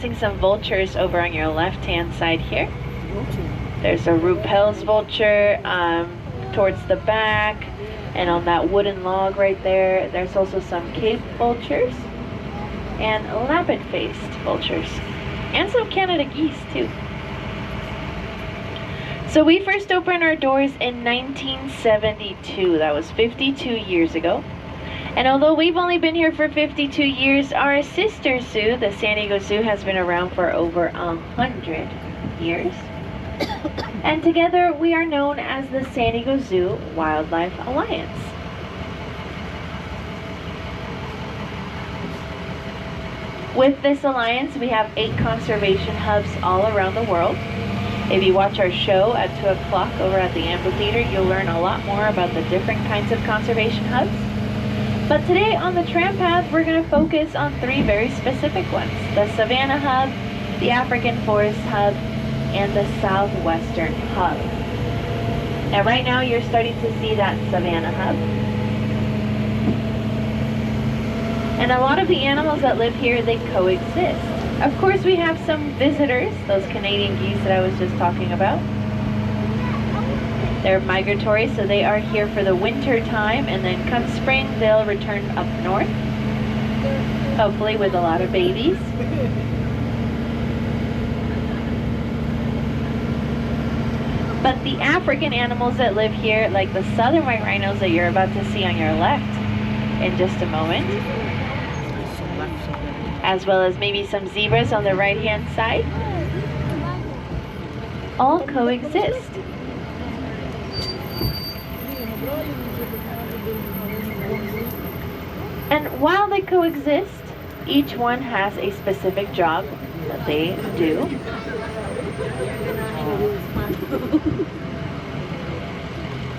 experiencing some vultures over on your left-hand side here. There's a Ruppel's vulture towards the back, and on that wooden log right there, there's also some Cape vultures and lappet-faced vultures, and some Canada geese too. So we first opened our doors in 1972. That was 52 years ago. And although we've only been here for 52 years, our sister zoo, the San Diego Zoo, has been around for over 100 years. And together we are known as the San Diego Zoo Wildlife Alliance. With this alliance, we have 8 conservation hubs all around the world. If you watch our show at 2 o'clock over at the amphitheater, you'll learn a lot more about the different kinds of conservation hubs. But today on the Tram Path, we're going to focus on 3 very specific ones: the Savannah Hub, the African Forest Hub, and the Southwestern Hub. Now right now you're starting to see that Savannah Hub. And a lot of the animals that live here, they coexist. Of course we have some visitors, those Canadian geese that I was just talking about. They're migratory, so they are here for the winter time, and then come spring they'll return up north, hopefully with a lot of babies. But the African animals that live here, like the southern white rhinos that you're about to see on your left in just a moment, as well as maybe some zebras on the right hand side, all coexist. And while they coexist, each one has a specific job that they do.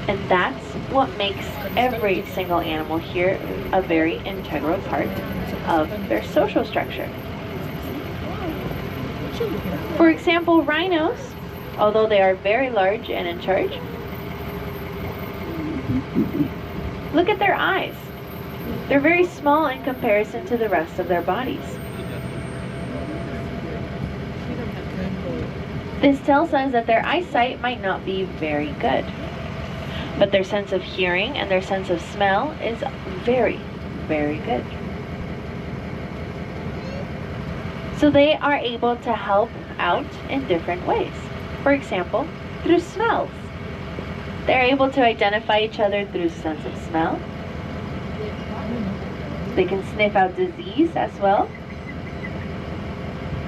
And that's what makes every single animal here a very integral part of their social structure. For example, rhinos, although they are very large and in charge, look at their eyes. They're very small in comparison to the rest of their bodies. This tells us that their eyesight might not be very good, but their sense of hearing and their sense of smell is very, very good. So they are able to help out in different ways. For example, through smells. They're able to identify each other through sense of smell. They can sniff out disease as well.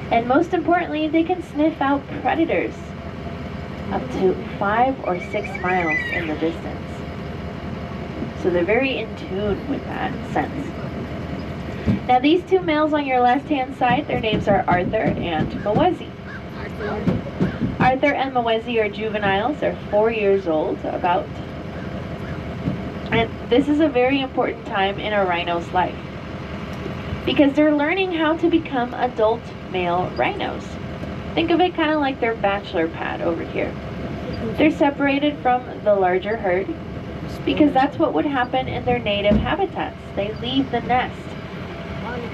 And most importantly, they can sniff out predators up to 5 or 6 miles in the distance. So they're very in tune with that sense. Now these 2 males on your left-hand side, their names are Arthur and Mawezi. Arthur and Mawezi are juveniles. They're 4 years old, about. And this is a very important time in a rhino's life, because they're learning how to become adult male rhinos. Think of it kind of like their bachelor pad over here. They're separated from the larger herd because that's what would happen in their native habitats. They leave the nest.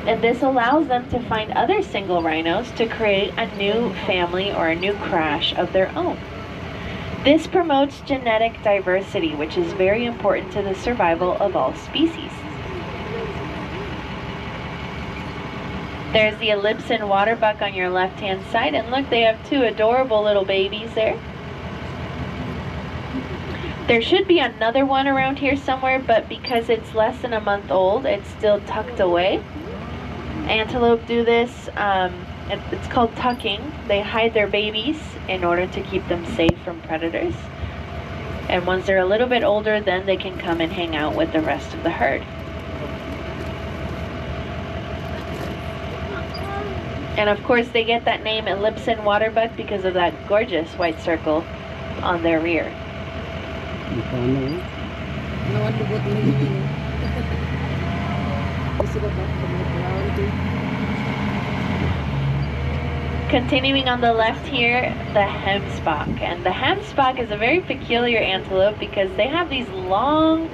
And this allows them to find other single rhinos to create a new family or a new crash of their own. This promotes genetic diversity, which is very important to the survival of all species. There's the Ellipsan waterbuck on your left-hand side, and look, they have 2 adorable little babies there. There should be another one around here somewhere, but because it's less than a month old, it's still tucked away. Antelope do this. It's called tucking. They hide their babies in order to keep them safe from predators. And once they're a little bit older, then they can come and hang out with the rest of the herd. And of course they get that name Ellipsan waterbuck because of that gorgeous white circle on their rear. Continuing on the left here, the hemsbok. And the hemsbok is a very peculiar antelope because they have these long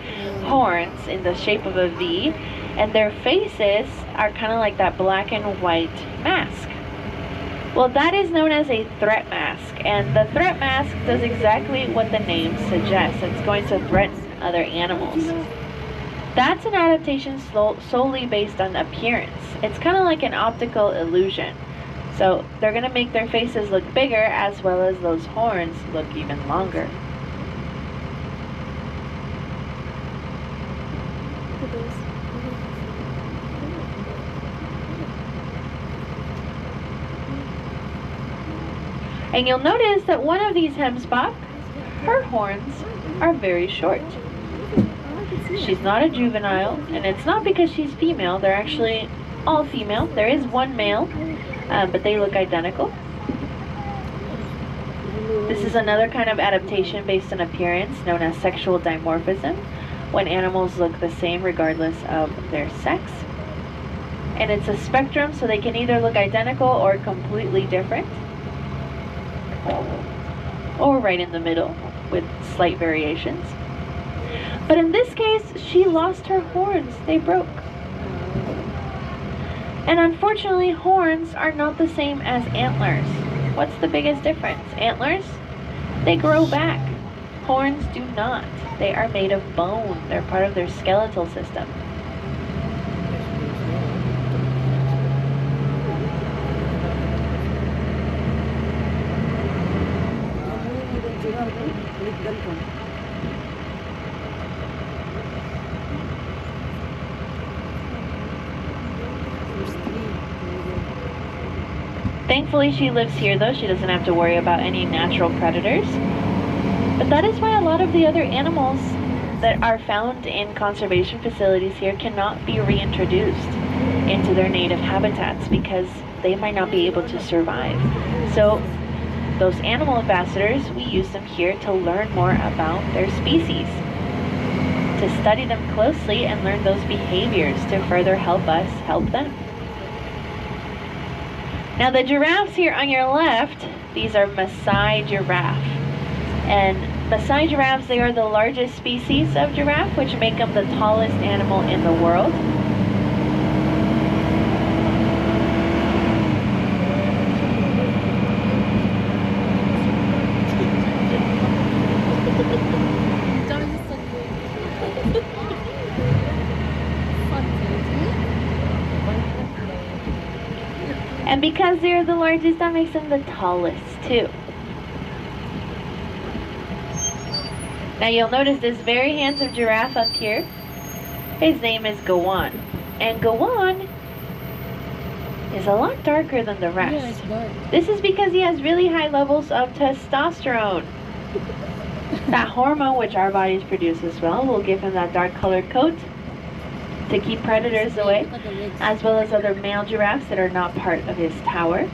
horns in the shape of a V, and their faces are kind of like that black and white mask. Well, that is known as a threat mask, and the threat mask does exactly what the name suggests. It's going to threaten other animals. That's an adaptation solely based on appearance. It's kind of like an optical illusion. So they're going to make their faces look bigger, as well as those horns look even longer. And you'll notice that one of these Hemsbok, her horns are very short. She's not a juvenile, and it's not because she's female. They're actually all female. There is one male, but they look identical. This is another kind of adaptation based on appearance known as sexual dimorphism, when animals look the same regardless of their sex. And it's a spectrum, so they can either look identical or completely different, or right in the middle with slight variations. But in this case, she lost her horns. They broke. And unfortunately, horns are not the same as antlers. What's the biggest difference? Antlers, they grow back. Horns do not. They are made of bone. They're part of their skeletal system. Thankfully, she lives here, though. She doesn't have to worry about any natural predators. But that is why a lot of the other animals that are found in conservation facilities here cannot be reintroduced into their native habitats, because they might not be able to survive. So those animal ambassadors, we use them here to learn more about their species, to study them closely and learn those behaviors to further help us help them. Now the giraffes here on your left, these are Maasai giraffe. And Maasai giraffes, they are the largest species of giraffe, which make them the tallest animal in the world. And because they're the largest, that makes them the tallest too. Now you'll notice this very handsome giraffe up here. His name is Gowon. And Gowon is a lot darker than the rest. Yeah, it's dark. This is because he has really high levels of testosterone. That hormone, which our bodies produce as well, will give him that dark colored coat to keep predators away, as well as other male giraffes that are not part of his tower.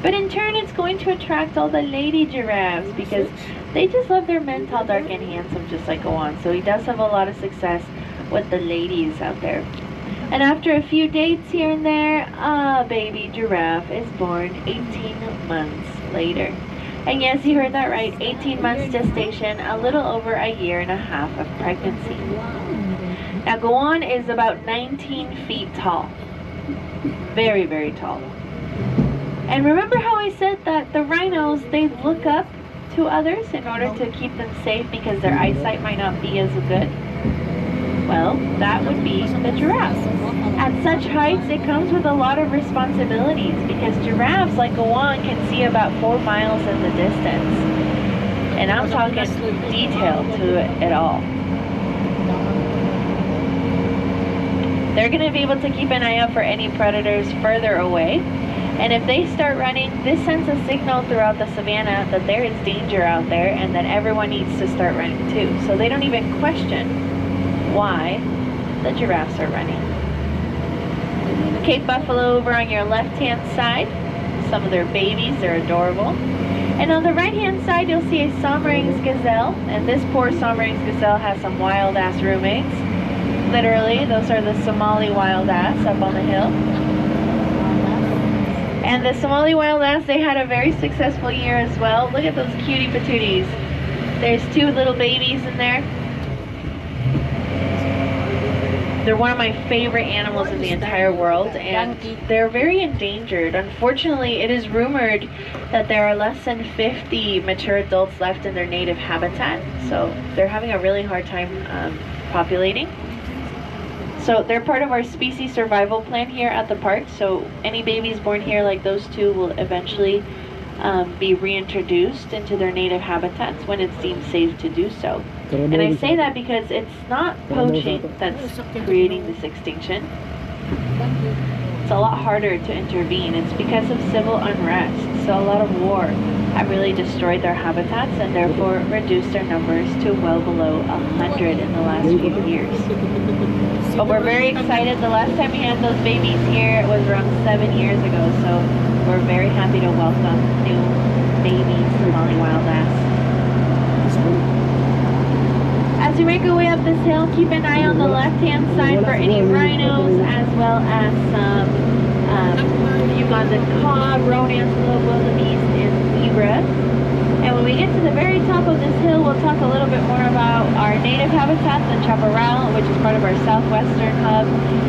But in turn, it's going to attract all the lady giraffes, because they just love their men tall, dark, and handsome, just like Gowon. So he does have a lot of success with the ladies out there. And after a few dates here and there, a baby giraffe is born 18 months later. And yes, you heard that right, 18 months gestation, a little over a year and a half of pregnancy. Now Gowon is about 19 feet tall. Very, very tall. And remember how I said that the rhinos, they look up to others in order to keep them safe because their eyesight might not be as good? Well, that would be the giraffe. At such heights, it comes with a lot of responsibilities, because giraffes like Gowon can see about 4 miles in the distance. And I'm talking detail to it all. They're going to be able to keep an eye out for any predators further away. And if they start running, this sends a signal throughout the savannah that there is danger out there and that everyone needs to start running too. So they don't even question why the giraffes are running. Cape buffalo over on your left-hand side. Some of their babies, they're adorable. And on the right-hand side, you'll see a Soemmerring's gazelle. And this poor Soemmerring's gazelle has some wild-ass roommates. Literally, those are the Somali wild ass up on the hill. And the Somali wild ass, they had a very successful year as well. Look at those cutie patooties. There's 2 little babies in there. They're one of my favorite animals in the entire world, and they're very endangered. Unfortunately, it is rumored that there are less than 50 mature adults left in their native habitat, so they're having a really hard time populating. So they're part of our species survival plan here at the park, so any babies born here like those two will eventually be reintroduced into their native habitats when it's deemed safe to do so. And I say that because it's not poaching that's creating this extinction. It's a lot harder to intervene. It's because of civil unrest. So a lot of war have really destroyed their habitats and therefore reduced their numbers to well below 100 in the last few years. But we're very excited. The last time we had those babies here was around 7 years ago. So we're very happy to welcome new babies to Molly Wild Ass. As you make your way up this hill, keep an eye on the left-hand side for any rhinos, as well as some Ugandan cod, roan antelope, wildebeest, and zebras. And when we get to the very top of this hill, we'll talk a little bit more about our native habitat, the chaparral, which is part of our southwestern hub,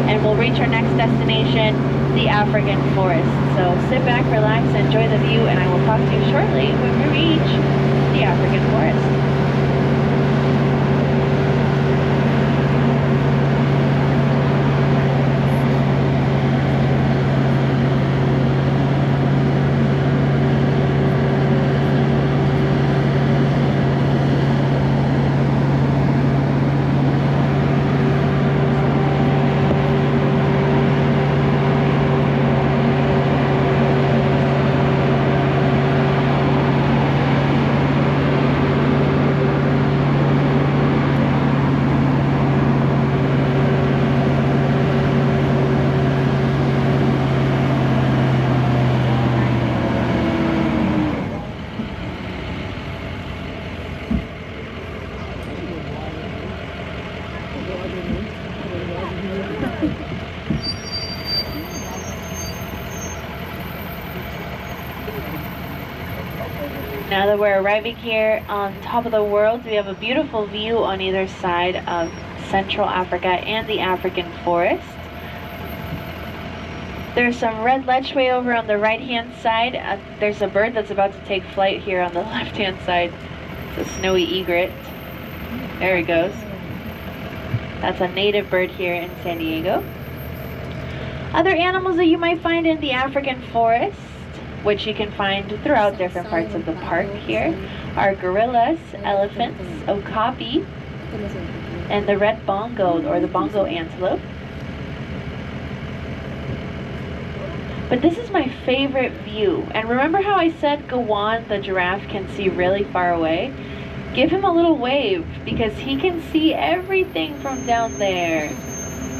and we'll reach our next destination, the African forest. So sit back, relax, enjoy the view, and I will talk to you shortly when we reach the African forest. Now that we're arriving here on top of the world, we have a beautiful view on either side of Central Africa and the African forest. There's some red lechwe over on the right-hand side. There's a bird that's about to take flight here on the left-hand side. It's a snowy egret. There he goes. That's a native bird here in San Diego. Other animals that you might find in the African forest, which you can find throughout different parts of the park here, are gorillas, elephants, okapi, and the red bongo, or the bongo antelope. But this is my favorite view. And remember how I said Gawan, the giraffe, can see really far away? Give him a little wave, because he can see everything from down there.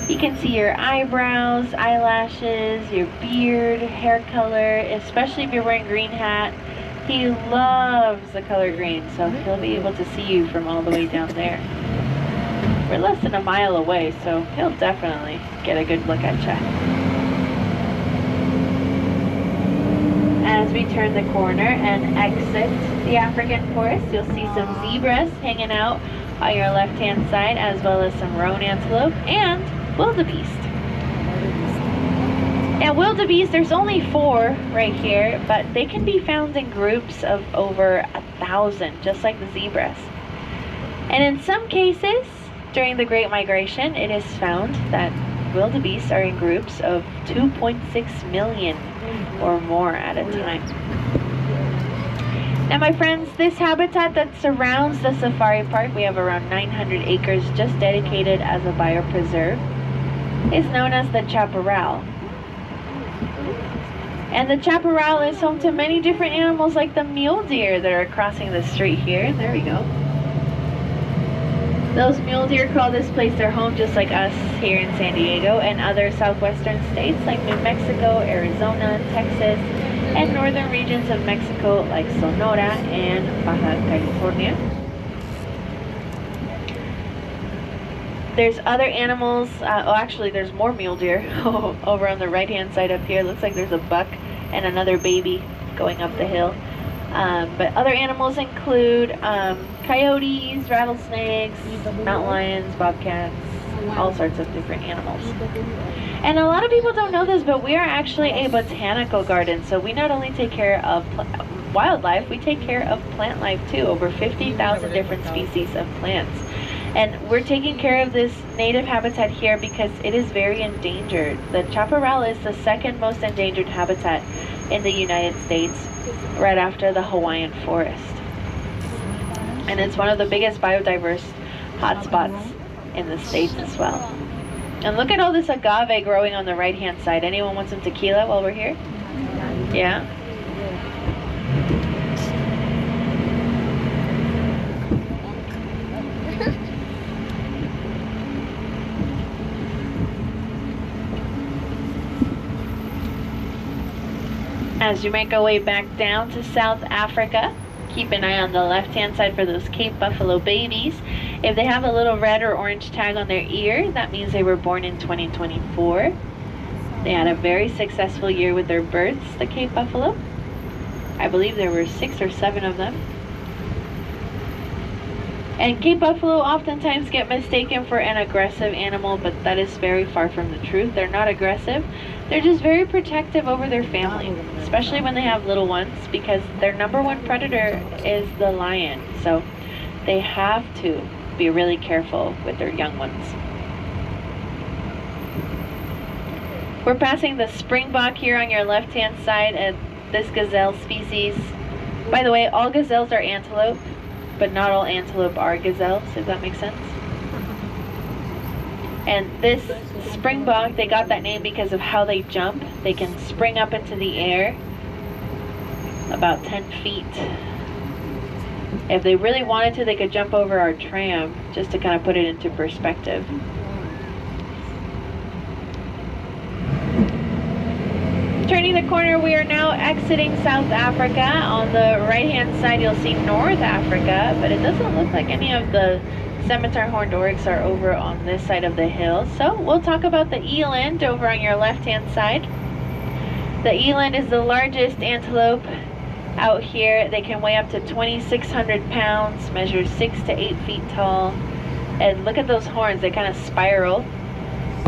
He can see your eyebrows, eyelashes, your beard, hair color, especially if you're wearing green hat. He loves the color green, so he'll be able to see you from all the way down there. We're less than a mile away, so he'll definitely get a good look at you. As we turn the corner and exit the African forest, you'll see some zebras hanging out on your left-hand side, as well as some roan antelope and wildebeest. And wildebeest, there's only 4 right here, but they can be found in groups of over 1,000, just like the zebras. And in some cases, during the Great Migration, it is found that wildebeest are in groups of 2.6 million or more at a time. Now my friends, this habitat that surrounds the safari park, we have around 900 acres just dedicated as a biopreserve, is known as the chaparral. And the chaparral is home to many different animals like the mule deer that are crossing the street here. There we go. Those mule deer call this place their home, just like us here in San Diego and other southwestern states like New Mexico, Arizona, Texas, and northern regions of Mexico like Sonora and Baja California. There's other animals, actually there's more mule deer over on the right hand side up here. Looks like there's a buck and another baby going up the hill. But other animals include coyotes, rattlesnakes, mountain lions, bobcats, all sorts of different animals. And a lot of people don't know this, but we are actually a botanical garden. So we not only take care of wildlife, we take care of plant life too. Over 50,000 different species of plants. And we're taking care of this native habitat here because it is very endangered. The chaparral is the second most endangered habitat in the United States, right after the Hawaiian forest. And it's one of the biggest biodiverse hotspots in the States as well. And look at all this agave growing on the right-hand side. Anyone want some tequila while we're here? Yeah? As you make our way back down to South Africa, keep an eye on the left-hand side for those Cape Buffalo babies. If they have a little red or orange tag on their ear, that means they were born in 2024. They had a very successful year with their births, the Cape Buffalo. I believe there were 6 or 7 of them. And Cape Buffalo oftentimes get mistaken for an aggressive animal, but that is very far from the truth. They're not aggressive. They're just very protective over their family, especially when they have little ones, because their number one predator is the lion. So they have to be really careful with their young ones. We're passing the springbok here on your left-hand side at this gazelle species. By the way, all gazelles are antelope, but not all antelope are gazelles, if that makes sense. And this springbok, they got that name because of how they jump. They can spring up into the air about 10 feet. If they really wanted to, they could jump over our tram, just to kind of put it into perspective. Turning the corner, we are now exiting South Africa. On the right-hand side, you'll see North Africa, but it doesn't look like any of the scimitar horned oryx are over on this side of the hill. So we'll talk about the eland over on your left-hand side. The eland is the largest antelope out here. They can weigh up to 2,600 pounds, measure 6 to 8 feet tall. And look at those horns, they kind of spiral.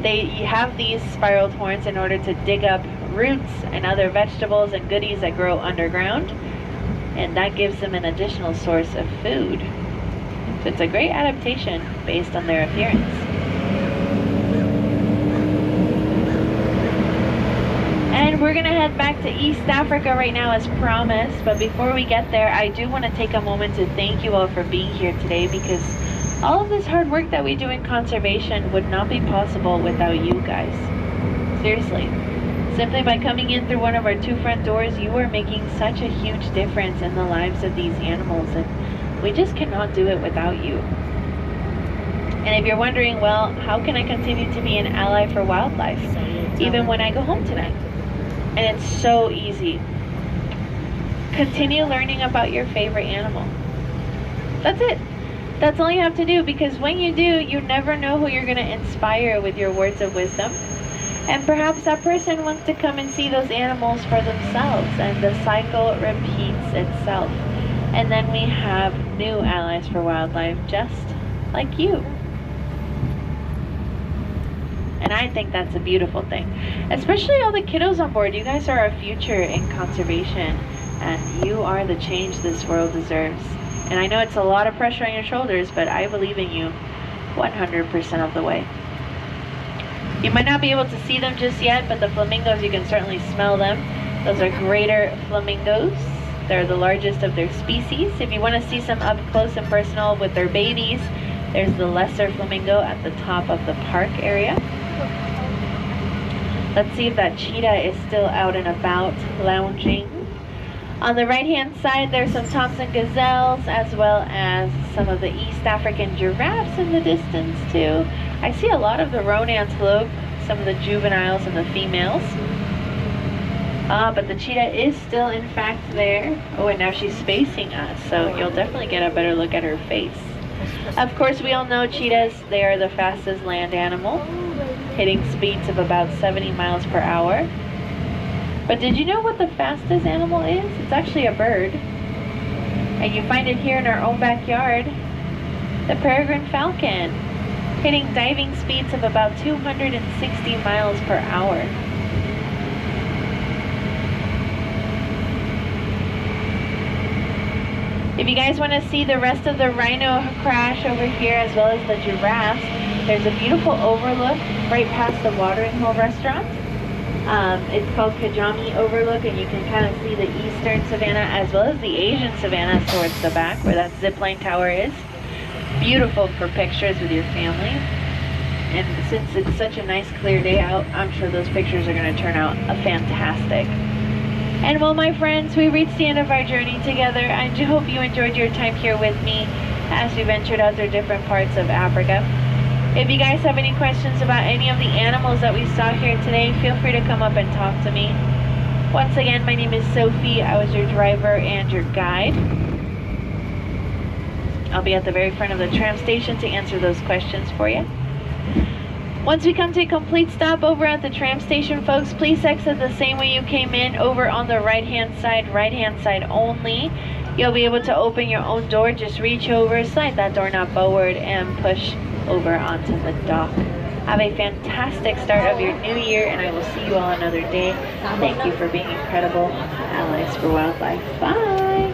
They have these spiraled horns in order to dig up roots and other vegetables and goodies that grow underground, and that gives them an additional source of food. So it's a great adaptation based on their appearance. And we're gonna head back to East Africa right now as promised, but before we get there, I do want to take a moment to thank you all for being here today, because all of this hard work that we do in conservation would not be possible without you guys. Seriously. Simply by coming in through one of our 2 front doors, you are making such a huge difference in the lives of these animals, and we just cannot do it without you. And if you're wondering, well, how can I continue to be an ally for wildlife, even when I go home tonight? And it's so easy. Continue learning about your favorite animal. That's it. That's all you have to do, because when you do, you never know who you're going to inspire with your words of wisdom. And perhaps that person wants to come and see those animals for themselves, and the cycle repeats itself. And then we have new allies for wildlife, just like you. And I think that's a beautiful thing. Especially all the kiddos on board. You guys are our future in conservation, and you are the change this world deserves. And I know it's a lot of pressure on your shoulders, but I believe in you 100% of the way. You might not be able to see them just yet, but the flamingos, you can certainly smell them. Those are greater flamingos. They're the largest of their species. If you want to see some up close and personal with their babies, there's the lesser flamingo at the top of the park area. Let's see if that cheetah is still out and about, lounging. On the right-hand side, there's some Thompson gazelles, as well as some of the East African giraffes in the distance, too. I see a lot of the roan antelope, some of the juveniles and the females. But the cheetah is still, in fact, there. Oh, and now she's facing us, so you'll definitely get a better look at her face. Of course, we all know cheetahs, they are the fastest land animal, hitting speeds of about 70 miles per hour. But did you know what the fastest animal is? It's actually a bird. And you find it here in our own backyard, the peregrine falcon. hitting diving speeds of about 260 miles per hour. If you guys want to see the rest of the rhino crash over here, as well as the giraffes, there's a beautiful overlook right past the Watering Hole restaurant. It's called Kajami Overlook, and you can kind of see the eastern savanna as well as the Asian savanna towards the back where that zipline tower is. Beautiful for pictures with your family. And since it's such a nice clear day out, I'm sure those pictures are going to turn out fantastic. And well, my friends, we reached the end of our journey together. I do hope you enjoyed your time here with me as we ventured out to different parts of Africa. If you guys have any questions about any of the animals that we saw here today, feel free to come up and talk to me. Once again, my name is Sophie. I was your driver and your guide. I'll be at the very front of the tram station to answer those questions for you. Once we come to a complete stop over at the tram station, folks, please exit the same way you came in, over on the right-hand side only. You'll be able to open your own door. Just reach over, slide that doorknob forward, and push over onto the dock. Have a fantastic start of your new year, and I will see you all another day. Thank you for being incredible allies for wildlife. Bye!